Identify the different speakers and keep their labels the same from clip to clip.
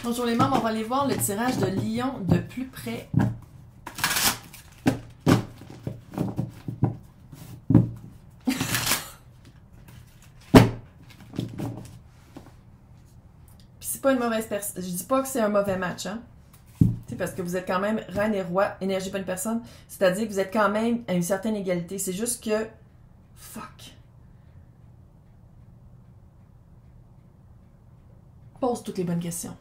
Speaker 1: Bonjour les membres, on va aller voir le tirage de Lion de plus près. Puis c'est pas une mauvaise personne. Je dis pas que c'est un mauvais match, hein. C'est parce que vous êtes quand même reine et roi, énergie bonne personne. C'est-à-dire que vous êtes quand même à une certaine égalité. C'est juste que... Fuck. Pose toutes les bonnes questions.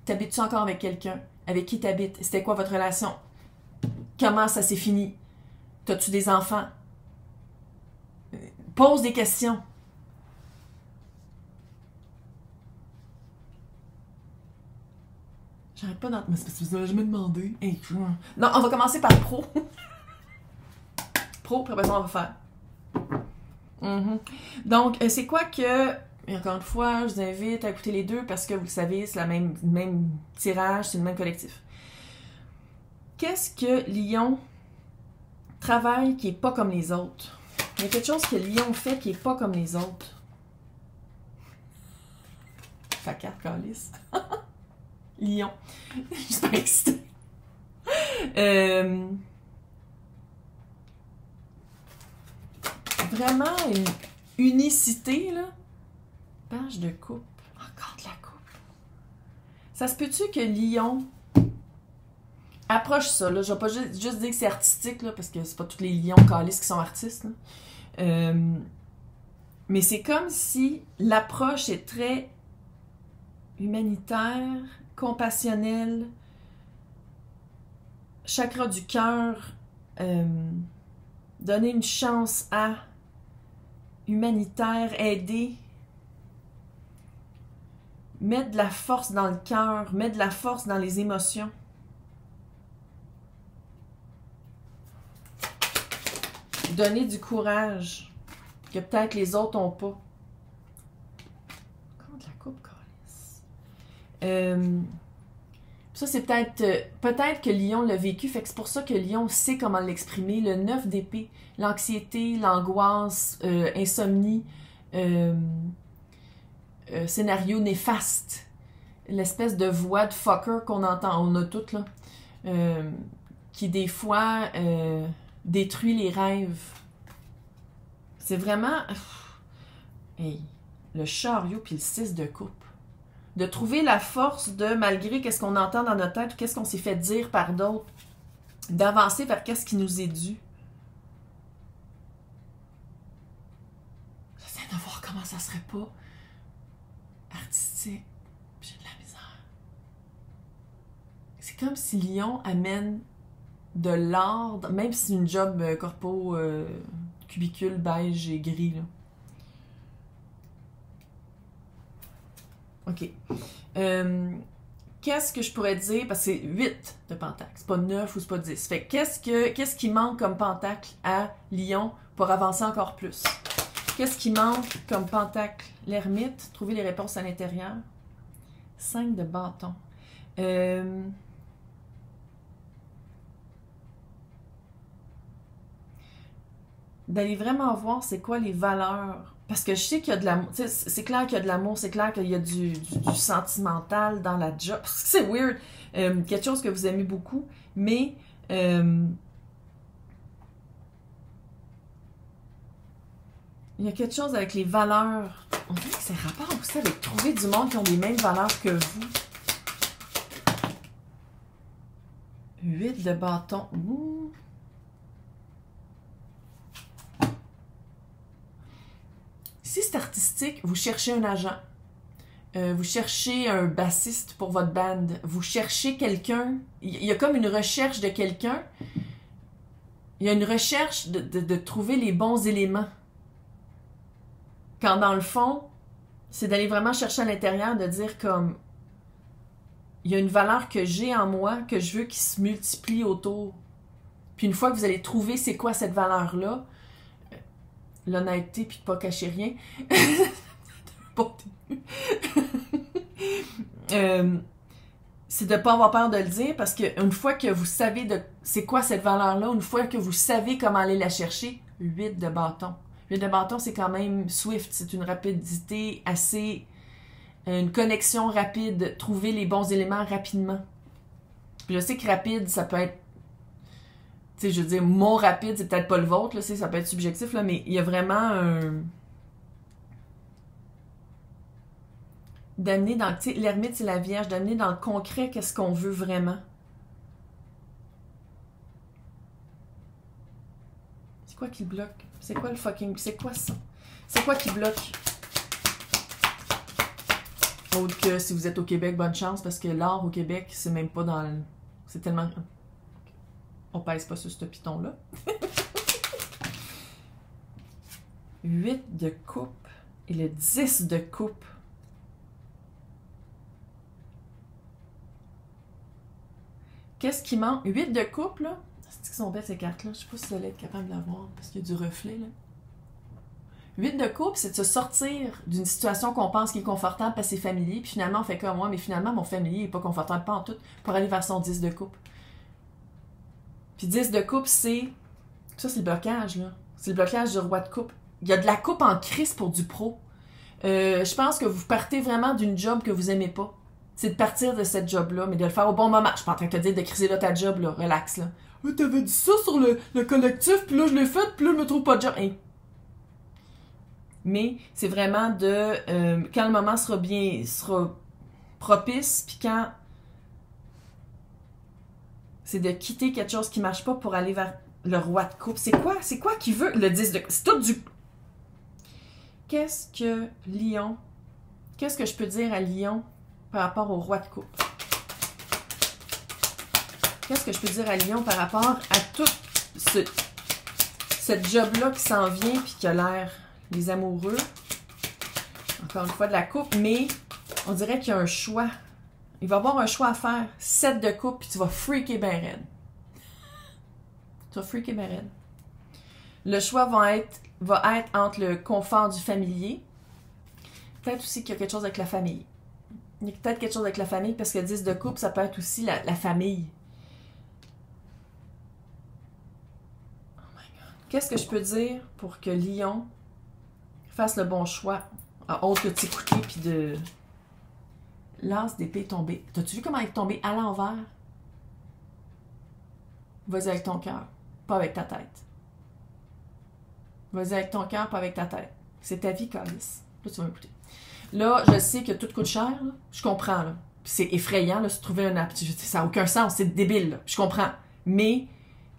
Speaker 1: T'habites-tu encore avec quelqu'un? Avec qui t'habites? C'était quoi votre relation? Comment ça s'est fini? T'as-tu des enfants? Pose des questions. J'arrête pas d'entendre. Mais c'est parce que vous avez jamais demandé. Hey. Non, on va commencer par pro. Pro, puis après ça, on va faire. Donc, c'est quoi que... Et encore une fois, je vous invite à écouter les deux parce que vous le savez, c'est le même tirage, c'est le même collectif. Qu'est-ce que Lion travaille qui n'est pas comme les autres? Il y a quelque chose que Lion fait qui n'est pas comme les autres. Fa carte calice. Lion. Je suis pas excitée. Vraiment une unicité, là. Page de coupe. Encore de la coupe. Ça se peut-tu que Lion approche ça, là? Je vais pas juste dire que c'est artistique, là, parce que c'est pas tous les lions calices qui sont artistes, là. Mais c'est comme si l'approche est très humanitaire, compassionnelle, chakra du cœur, donner une chance à, humanitaire, aider, mettre de la force dans le cœur, mettre de la force dans les émotions. Donner du courage que peut-être les autres n'ont pas. Comment de la coupe, calice? Ça, c'est peut-être que Lion l'a vécu, fait que c'est pour ça que Lion sait comment l'exprimer. Le 9 d'épée, l'anxiété, l'angoisse, insomnie, scénario néfaste, l'espèce de voix de fucker qu'on entend, on a toutes là, qui des fois détruit les rêves. C'est vraiment... Hey, le chariot puis le 6 de coupe. De trouver la force de, malgré qu'est-ce qu'on entend dans notre tête ou qu'est-ce qu'on s'est fait dire par d'autres, d'avancer vers qu'est-ce qui nous est dû. J'essaie de voir comment ça serait pas artistique. J'ai de la misère. C'est comme si Lion amène de l'art, même si c'est une job corpo, cubicule, beige et gris, là. OK. Qu'est-ce que je pourrais dire? Parce que c'est 8 de pentacle. C'est pas 9 ou c'est pas 10. Fait qu'est-ce qui manque comme pentacle à Lion pour avancer encore plus? Qu'est-ce qui manque comme pentacle? L'ermite. Trouver les réponses à l'intérieur. 5 de bâton. D'aller vraiment voir c'est quoi les valeurs. Parce que je sais qu'il y a de l'amour. C'est clair qu'il y a de l'amour, c'est clair qu'il y a du sentimental dans la job. C'est weird. Quelque chose que vous aimez beaucoup. Mais il y a quelque chose avec les valeurs. On dirait que c'est rapport aussi avec trouver du monde qui ont les mêmes valeurs que vous. 8 de bâton. Ouh. Si c'est artistique, vous cherchez un agent. Vous cherchez un bassiste pour votre band. Vous cherchez quelqu'un. Il y a comme une recherche de quelqu'un. Il y a une recherche de trouver les bons éléments. Quand dans le fond, c'est d'aller vraiment chercher à l'intérieur, de dire comme il y a une valeur que j'ai en moi, que je veux qui se multiplie autour. Puis une fois que vous allez trouver c'est quoi cette valeur-là, l'honnêteté puis de pas cacher rien. C'est de pas avoir peur de le dire parce qu'une fois que vous savez c'est quoi cette valeur-là, une fois que vous savez comment aller la chercher, 8 de bâton. 8 de bâton, c'est quand même swift, c'est une rapidité assez une connexion rapide, trouver les bons éléments rapidement. Puis je sais que rapide, ça peut être, tu sais, je veux dire, mon rapide, c'est peut-être pas le vôtre, là, ça peut être subjectif, là, mais il y a vraiment un... D'amener dans, tu sais, l'ermite, c'est la Vierge, d'amener dans le concret qu'est-ce qu'on veut vraiment. C'est quoi qui bloque? C'est quoi le fucking... C'est quoi ça? C'est quoi qui bloque? Autre que si vous êtes au Québec, bonne chance, parce que l'art au Québec, c'est même pas dans le... C'est tellement... On pèse pas sur ce piton-là. 8 de coupe et le 10 de coupe. Qu'est-ce qui manque? 8 de coupe, là. C'est qu'ils sont bêtes, ces cartes-là. Je sais pas si vous allez être capable de la voir, parce qu'il y a du reflet, là. 8 de coupe, c'est de se sortir d'une situation qu'on pense qui est confortable parce que c'est familier, puis finalement, on fait comme moi, mais finalement, mon familier n'est pas confortable, pas en tout, pour aller vers son 10 de coupe. Puis 10 de coupe, c'est... Ça, c'est le blocage, là. C'est le blocage du roi de coupe. Il y a de la coupe en crise pour du pro. Je pense que vous partez vraiment d'une job que vous aimez pas. C'est de partir de cette job-là, mais de le faire au bon moment. Je suis pas en train de te dire de criser là ta job, là. Relax, là. T'avais dit ça sur le collectif, puis là, je l'ai fait, puis là, je me trouve pas de job. Hey. Mais c'est vraiment de... quand le moment sera propice, puis quand... C'est de quitter quelque chose qui marche pas pour aller vers le roi de coupe. C'est quoi qui veut le 10 de... C'est tout du... Qu'est-ce que Lion... Qu'est-ce que je peux dire à Lion par rapport au roi de coupe? Qu'est-ce que je peux dire à Lion par rapport à tout cette job-là qui s'en vient puis qui a l'air les amoureux? Encore une fois de la coupe, mais on dirait qu'il y a un choix. Il va y avoir un choix à faire. 7 de coupe, puis tu vas freaker ben raide. Tu vas freaker ben raide. Le choix va être entre le confort du familier. Peut-être aussi qu'il y a quelque chose avec la famille. Il y a peut-être quelque chose avec la famille, parce que 10 de coupe, ça peut être aussi la famille. Oh my God. Qu'est-ce que je peux dire pour que Lion fasse le bon choix, à autre que de s'écouter, puis de... L'as d'épée tombée. T'as-tu vu comment elle est tombée à l'envers? Vas-y avec ton cœur, pas avec ta tête. Vas-y avec ton cœur, pas avec ta tête. C'est ta vie, Calice. Là, tu vas m'écouter. Là, je sais que tout coûte cher, là. Je comprends, là. C'est effrayant, là, se trouver un app. Ça n'a aucun sens, c'est débile, là. Je comprends. Mais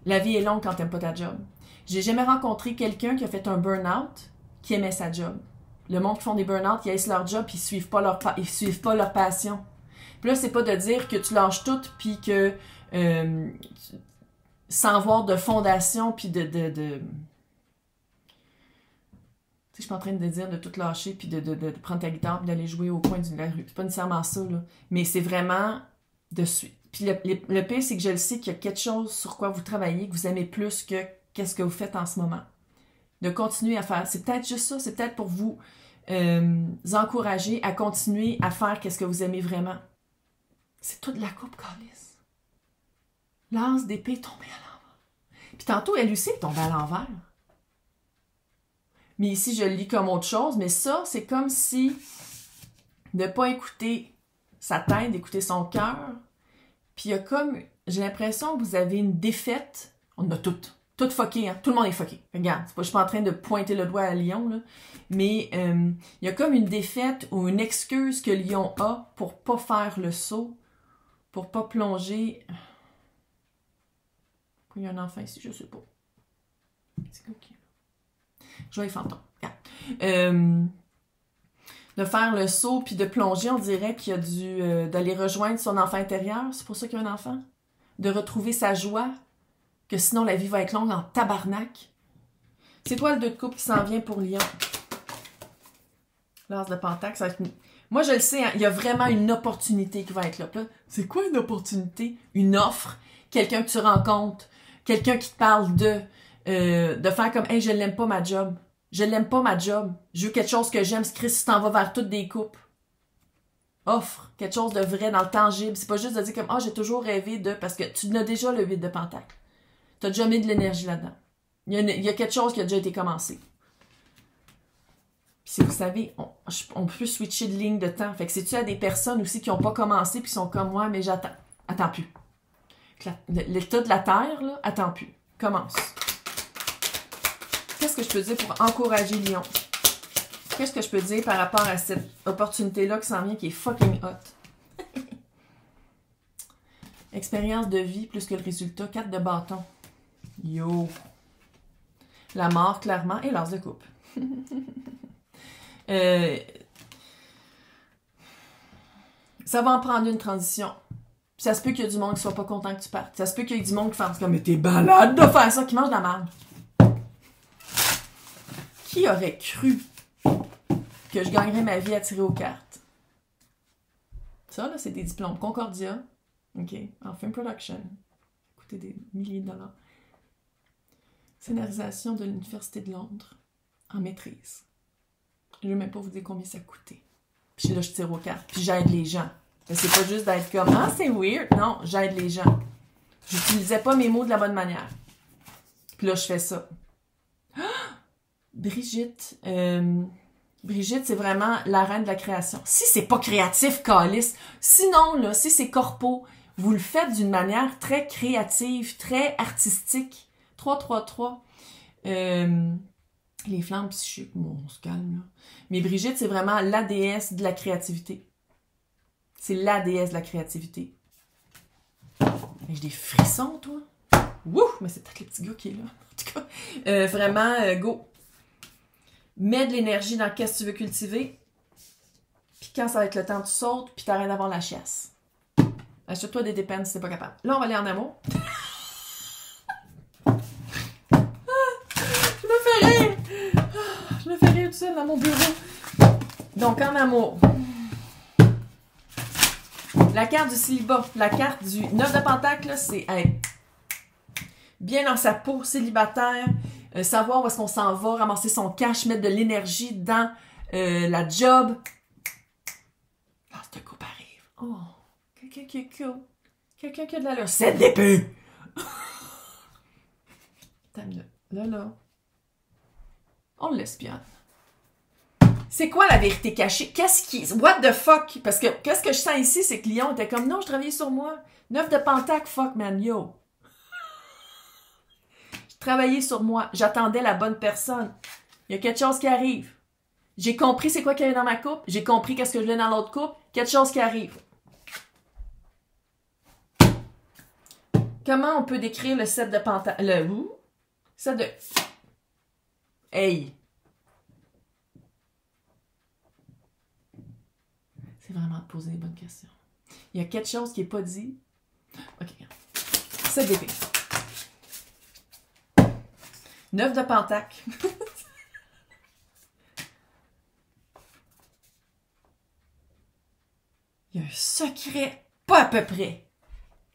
Speaker 1: la vie est longue quand t'aimes pas ta job. J'ai jamais rencontré quelqu'un qui a fait un burn-out qui aimait sa job. Le monde qui font des burn-out, ils haïssent leur job puis ils suivent pas leur passion. Puis là, c'est pas de dire que tu lâches tout puis que sans avoir de fondation puis de... Tu sais, je suis pas en train de dire de tout lâcher puis de prendre ta guitare puis d'aller jouer au coin de la rue. C'est pas nécessairement ça, là. Mais c'est vraiment de suite. Puis le pire, c'est que je le sais qu'il y a quelque chose sur quoi vous travaillez que vous aimez plus que qu'est-ce que vous faites en ce moment. De continuer à faire. C'est peut-être juste ça. C'est peut-être pour vous encourager à continuer à faire qu'est-ce que vous aimez vraiment. C'est toute la coupe, Calice. L'as d'épée est tombée à l'envers. Puis tantôt, elle aussi est tombée à l'envers. Mais ici, je le lis comme autre chose. Mais ça, c'est comme si de ne pas écouter sa tête, d'écouter son cœur. Puis il y a comme... J'ai l'impression que vous avez une défaite. On a toutes. Tout fucké, hein? Tout le monde est fucké. Regarde, je suis pas en train de pointer le doigt à Lion, là. Mais il y a comme une défaite ou une excuse que Lion a pour pas faire le saut, pour pas plonger. Pourquoi il y a un enfant ici? Je sais pas. C'est OK. Joyeux fantôme. De faire le saut puis de plonger, on dirait qu'il y a d'aller rejoindre son enfant intérieur. C'est pour ça qu'il y a un enfant. De retrouver sa joie. Que sinon la vie va être longue en tabarnak. C'est toi le 2 de coupe qui s'en vient pour Lion. L'as de Pentacle, ça va être... Moi, je le sais, hein, il y a vraiment une opportunité qui va être là. C'est quoi une opportunité? Une offre. Quelqu'un que tu rencontres. Quelqu'un qui te parle de faire comme « Hey, je l'aime pas ma job. Je l'aime pas ma job. Je veux quelque chose que j'aime. Chris, tu t'en vas vers toutes des coupes. » Offre. Quelque chose de vrai, dans le tangible. C'est pas juste de dire comme « Ah, j'ai toujours rêvé de... » Parce que tu n'as déjà le 8 de Pentacle. Tu as déjà mis de l'énergie là-dedans. Il y a quelque chose qui a déjà été commencé. Puis Puis si vous savez, on peut switcher de ligne de temps. Fait que c'est-tu à des personnes aussi qui n'ont pas commencé puis sont comme moi, mais j'attends. Attends plus. L'état de la Terre, là, attends plus. Commence. Qu'est-ce que je peux dire pour encourager Lion? Qu'est-ce que je peux dire par rapport à cette opportunité-là qui s'en vient, qui est fucking hot? Expérience de vie plus que le résultat. 4 de bâton. Yo! La mort, clairement, et l'as de coupe. Ça va en prendre une transition. Puis ça se peut qu'il y ait du monde qui soit pas content que tu partes. Ça se peut qu'il y ait du monde qui fasse comme « Mais t'es balade de faire ça, qui mange de la merde. » Qui aurait cru que je gagnerais ma vie à tirer aux cartes? Ça, là, c'est des diplômes. Concordia. OK. En film production. Ça a coûté des milliers de dollars. Scénarisation de l'Université de Londres. En maîtrise. Je ne vais même pas vous dire combien ça a coûté. Puis là, je tire aux cartes. Puis j'aide les gens. Mais c'est pas juste d'être comme « Ah, c'est weird. » Non, j'aide les gens. J'utilisais pas mes mots de la bonne manière. Puis là, je fais ça. Ah! Brigitte. Brigitte, c'est vraiment la reine de la création. Si c'est pas créatif, calice. Sinon, là, si c'est corpo, vous le faites d'une manière très créative, très artistique. 3-3-3. Les flammes psychiques, bon, on se calme, là. Mais Brigitte, c'est vraiment la déesse de la créativité. C'est la déesse de la créativité. J'ai des frissons, toi. Wouh! Mais c'est peut-être le petit gars qui est là. En tout cas, vraiment, go. Mets de l'énergie dans qu'est-ce que tu veux cultiver. Puis quand ça va être le temps, tu sautes, puis t'arrêtes d'avoir la chiasse. Achète-toi des dépenses si t'es pas capable. Là, on va aller en amour. Je me fais rire! Je me fais rire tout seul dans mon bureau. Donc, en amour. La carte du célibat, la carte du 9 de Pentacle, c'est être bien dans sa peau, célibataire, savoir où est-ce qu'on s'en va, ramasser son cash, mettre de l'énergie dans la job. Là, cette coupe arrive. Oh, quelqu'un qui est cool. Quelqu'un qui a de l'allure. 7 d'épée! Là. On l'espionne. C'est quoi la vérité cachée? Qu'est-ce qui... What the fuck? Parce que qu'est-ce que je sens ici, c'est que Lion était comme, non, je travaillais sur moi. 9 de Pentacle, fuck man, yo. Je travaillais sur moi. J'attendais la bonne personne. Il y a quelque chose qui arrive. J'ai compris c'est quoi qu'il y avait dans ma coupe. J'ai compris qu'est-ce que je voulais dans l'autre coupe. Quelque chose qui arrive. Comment on peut décrire le 7 de Pentacle? Le 7 de... Hey! C'est vraiment de poser les bonnes questions. Il y a quelque chose qui n'est pas dit. OK. 7 d'épée. 9 de Pentacle. Il y a un secret, pas à peu près.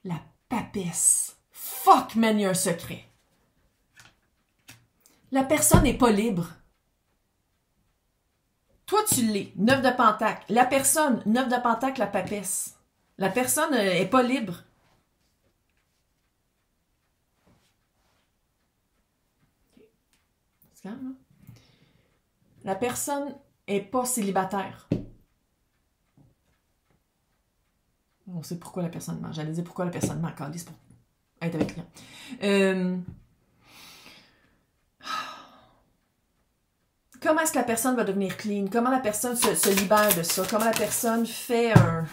Speaker 1: La papesse. Fuck, man, il y a un secret. La personne n'est pas libre. Toi, tu l'es. 9 de Pentacle. La personne, 9 de Pentacle, la papesse. La personne n'est pas libre. C'est calme, hein? La personne n'est pas célibataire. On sait pourquoi la personne ment. J'allais dire pourquoi la personne ment. Calisse pour être avec quelqu'un. Comment est-ce que la personne va devenir clean? Comment la personne se libère de ça? Comment la personne fait un...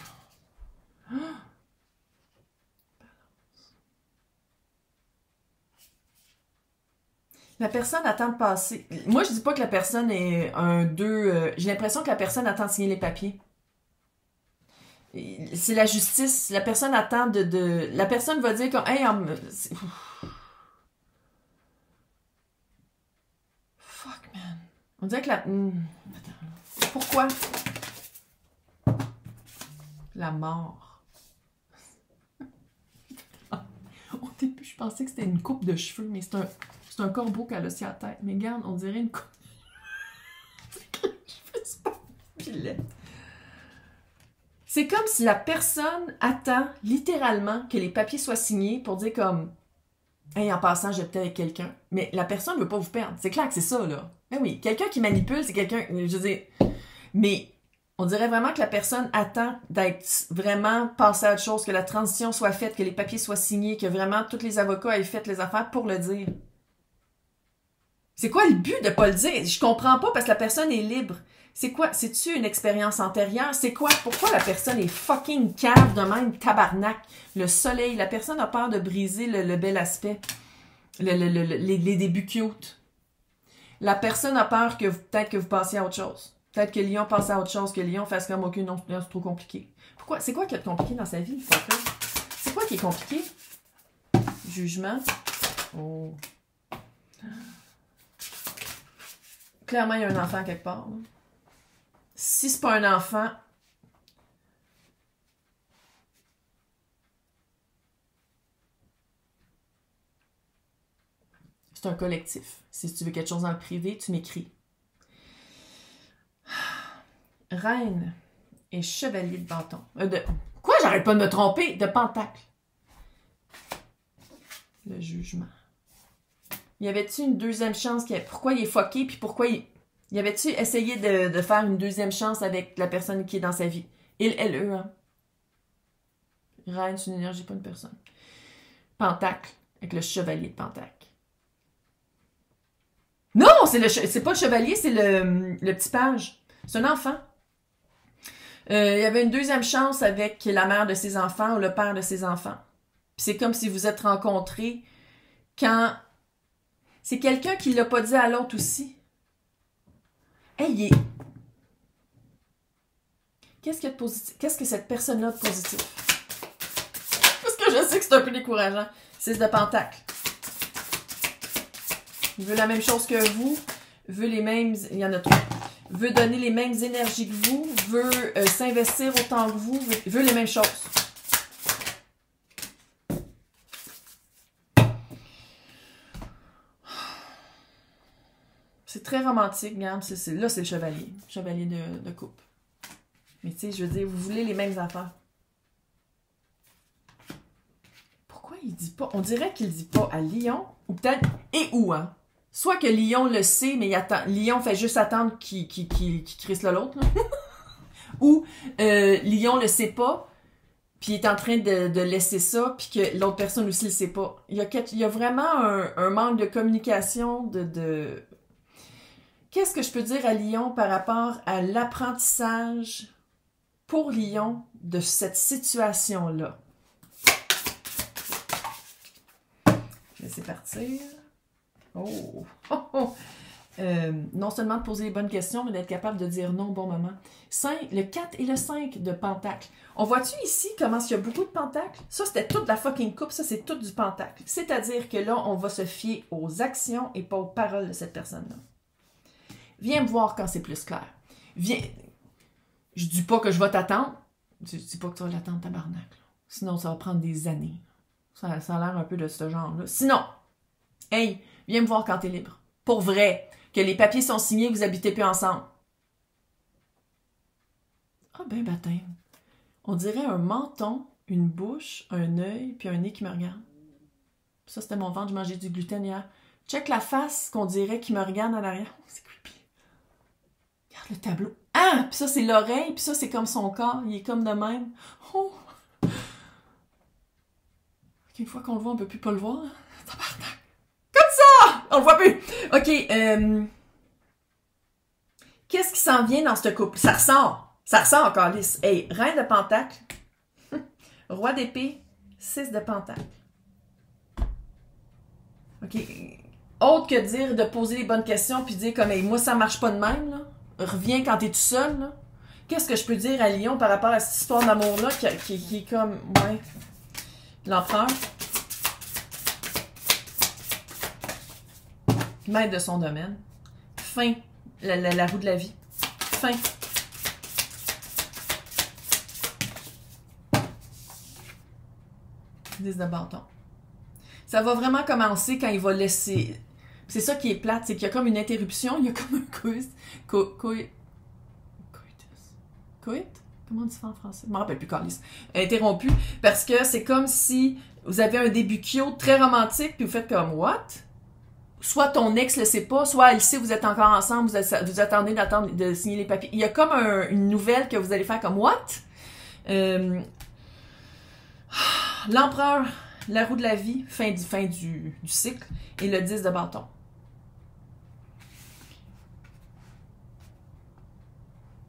Speaker 1: La personne attend de passer... Moi, je dis pas que la personne est un 2... J'ai l'impression que la personne attend de signer les papiers. C'est la justice. La personne attend de... La personne va dire comme... Hey, fuck, man. On dirait que la... Attends. Pourquoi? La mort. Au début, je pensais que c'était une coupe de cheveux, mais c'est un corbeau qu'elle a sur la tête. Mais regarde, on dirait une coupe... C'est pas filet. C'est comme si la personne attend littéralement que les papiers soient signés pour dire comme Hey, en passant, j'étais avec quelqu'un. Mais la personne ne veut pas vous perdre. C'est clair que c'est ça, là. Ben oui, quelqu'un qui manipule, c'est quelqu'un... Je veux dire... Mais on dirait vraiment que la personne attend d'être vraiment passée à autre chose, que la transition soit faite, que les papiers soient signés, que vraiment tous les avocats aient fait les affaires pour le dire. C'est quoi le but de pas le dire? Je comprends pas parce que la personne est libre. C'est quoi? C'est-tu une expérience antérieure? C'est quoi? Pourquoi la personne est fucking cave de même, tabarnak? Le soleil, la personne a peur de briser le bel aspect. Les débuts cute. La personne a peur que peut-être que vous passiez à autre chose. Peut-être que Lion passe à autre chose, que Lion fasse comme aucune non, c'est trop compliqué. Pourquoi? C'est quoi qui est compliqué dans sa vie, fucker? C'est quoi qui est compliqué? Jugement. Oh. Clairement, il y a un enfant quelque part. Là. Si c'est pas un enfant, c'est un collectif. Si tu veux quelque chose dans le privé, tu m'écris. Reine et chevalier de bâton. Quoi? J'arrête pas de me tromper. De pentacle. Le jugement. Y avait-tu une deuxième chance? Pourquoi il est fucké? Puis pourquoi il... Y avait-tu essayé de faire une deuxième chance avec la personne qui est dans sa vie? Il, elle, eux, hein? Reine, c'est une énergie, pas une personne. Pentacle, avec le chevalier de pentacle. Non! C'est pas le chevalier, c'est le petit page. C'est un enfant. Il y avait une deuxième chance avec la mère de ses enfants ou le père de ses enfants. Puis c'est comme si vous êtes rencontrés quand... C'est quelqu'un qui l'a pas dit à l'autre aussi. Hey, qu'est-ce qu'il y a de positif? Qu'est-ce que cette personne-là de positif? Parce que je sais que c'est un peu décourageant. 6 de pentacle. Il veut la même chose que vous. Veut les mêmes... Il y en a 3. Veut donner les mêmes énergies que vous. Veut s'investir autant que vous. Veut les mêmes choses. C'est très romantique, regarde. Là, c'est le chevalier. Chevalier de coupe. Mais tu sais, je veux dire, vous voulez les mêmes affaires. Pourquoi il dit pas? On dirait qu'il dit pas à Lion, ou peut-être, et où, hein? Soit que Lion le sait, mais il attend. Lion fait juste attendre qu'il crisse l'autre, là. Ou Lion le sait pas, puis il est en train de laisser ça, puis que l'autre personne aussi le sait pas. Il y a vraiment un manque de communication, de... Qu'est-ce que je peux dire à Lion par rapport à l'apprentissage pour Lion de cette situation-là? Laissez partir. Oh! Oh, oh. Non seulement de poser les bonnes questions, mais d'être capable de dire non au bon moment. 5, le 4 et le 5 de pentacle. On voit-tu ici comment il y a beaucoup de pentacles? Ça, c'était toute la fucking coupe. Ça, c'est tout du pentacle. C'est-à-dire que là, on va se fier aux actions et pas aux paroles de cette personne-là. Viens me voir quand c'est plus clair. Viens. Je dis pas que je vais t'attendre. Je dis pas que tu vas l'attendre, tabarnak. Là. Sinon, ça va prendre des années. Ça a l'air un peu de ce genre-là. Sinon, hey, viens me voir quand t'es libre. Pour vrai. Que les papiers sont signés, vous habitez plus ensemble. Ah ben baptême. On dirait un menton, une bouche, un œil, puis un nez qui me regarde. Ça, c'était mon ventre, je mangeais du gluten hier. Check la face qu'on dirait qui me regarde en arrière. Oh, c'est creepy. Regarde le tableau. Ah! Puis ça, c'est l'oreille, puis ça, c'est comme son corps. Il est comme de même. Oh! Une fois qu'on le voit, on peut plus pas le voir. Tabarnak. Comme ça! On le voit plus. OK. Qu'est-ce qui s'en vient dans ce couple? Ça ressort. Ça ressort encore lisse. Hey, reine de pentacle. Roi d'épée. 6 de pentacle. OK. Autre que dire de poser les bonnes questions puis dire comme hey, moi ça marche pas de même là. Reviens quand t'es tout seul là. Qu'est-ce que je peux dire à Lion par rapport à cette histoire d'amour là qui est comme ouais l'empereur. Maître de son domaine. Fin. La roue de la vie. Fin. Dix de bâton. Ça va vraiment commencer quand il va laisser... C'est ça qui est plate, c'est qu'il y a comme une interruption, il y a comme un coït. Coïtus. Coït? Comment on dit ça en français? Je m'en rappelle plus, Carlis. Interrompu, parce que c'est comme si vous avez un début cute, très romantique, puis vous faites comme « What? » Soit ton ex le sait pas, soit elle sait que vous êtes encore ensemble, vous attendez de signer les papiers. Il y a comme une nouvelle que vous allez faire comme « What? » L'empereur, la roue de la vie, fin du cycle, et le 10 de bâton.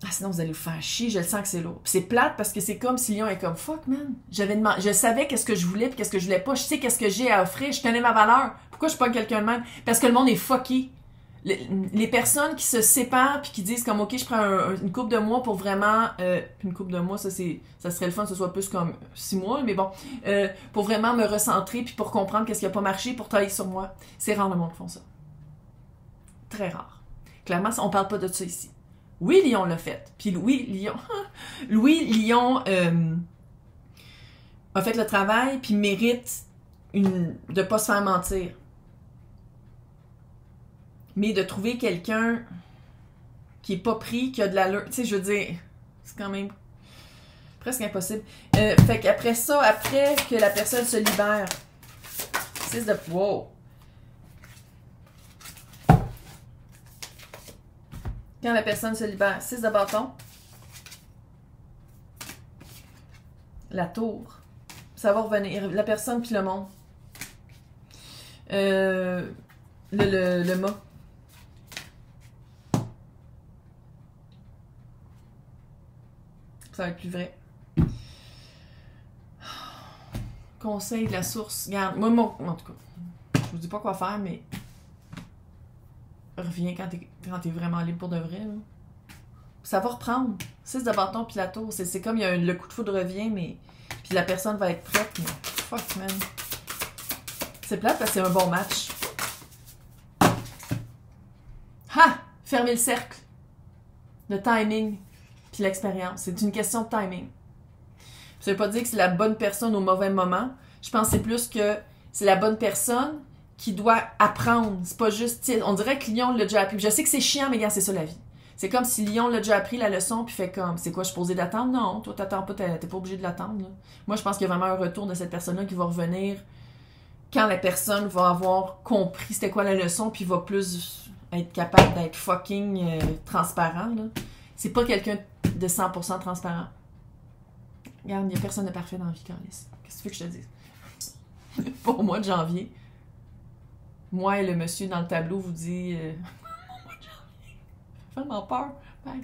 Speaker 1: Ah, sinon, vous allez vous faire chier, je le sens que c'est lourd. Puis c'est plate parce que c'est comme si Lion est comme fuck, man. Je savais qu'est-ce que je voulais puis qu'est-ce que je voulais pas. Je sais qu'est-ce que j'ai à offrir. Je connais ma valeur. Pourquoi je suis pas quelqu'un de même? Parce que le monde est fucké. Les personnes qui se séparent puis qui disent comme ok, je prends une couple de mois pour vraiment. Une couple de mois, ça serait le fun que ce soit plus comme 6 mois, mais bon. Pour vraiment me recentrer puis pour comprendre qu'est-ce qui a pas marché, pour travailler sur moi. C'est rare le monde qui font ça. Très rare. Clairement, on parle pas de ça ici. Oui, Lion l'a fait. Puis Louis Lion a fait le travail puis mérite de pas se faire mentir. Mais de trouver quelqu'un qui est pas pris, qui a de l'allure. Tu sais, je veux dire, c'est quand même presque impossible. Fait qu'après ça, après que la personne se libère, 6 de... Wow! Quand la personne se libère, 6 de bâton. La tour. Ça va revenir. La personne puis le monde. Le mât. Ça va être plus vrai. Conseil de la source. Regarde, moi, en tout cas, je vous dis pas quoi faire, mais reviens quand t'es vraiment libre pour de vrai. Là. Ça va reprendre. 6 de bâton puis la tour. C'est comme le coup de foudre revient, mais. Puis la personne va être prête, mais. Fuck, man. C'est plate parce que c'est un bon match. Ha! Fermer le cercle. Le timing. Puis l'expérience. C'est une question de timing. Ça veut pas dire que c'est la bonne personne au mauvais moment. Je pense que c'est plus que c'est la bonne personne qui doit apprendre. C'est pas juste... On dirait que Lion l'a déjà appris. Je sais que c'est chiant, mais regarde, c'est ça la vie. C'est comme si Lion l'a déjà appris la leçon, puis fait comme... C'est quoi, je suis posée d'attendre? Non, toi, t'attends pas, t'es pas obligé de l'attendre. Là. Moi, je pense qu'il y a vraiment un retour de cette personne-là qui va revenir quand la personne va avoir compris c'était quoi la leçon, puis va plus être capable d'être fucking transparent. Là. C'est pas quelqu'un de 100% transparent. Regarde, il n'y a personne de parfait dans la vie, Carlis. Qu'est-ce que tu veux que je te dise? Pour le mois de janvier, moi et le monsieur dans le tableau vous dit... Au mois de janvier. Fais-moi peur. Bye.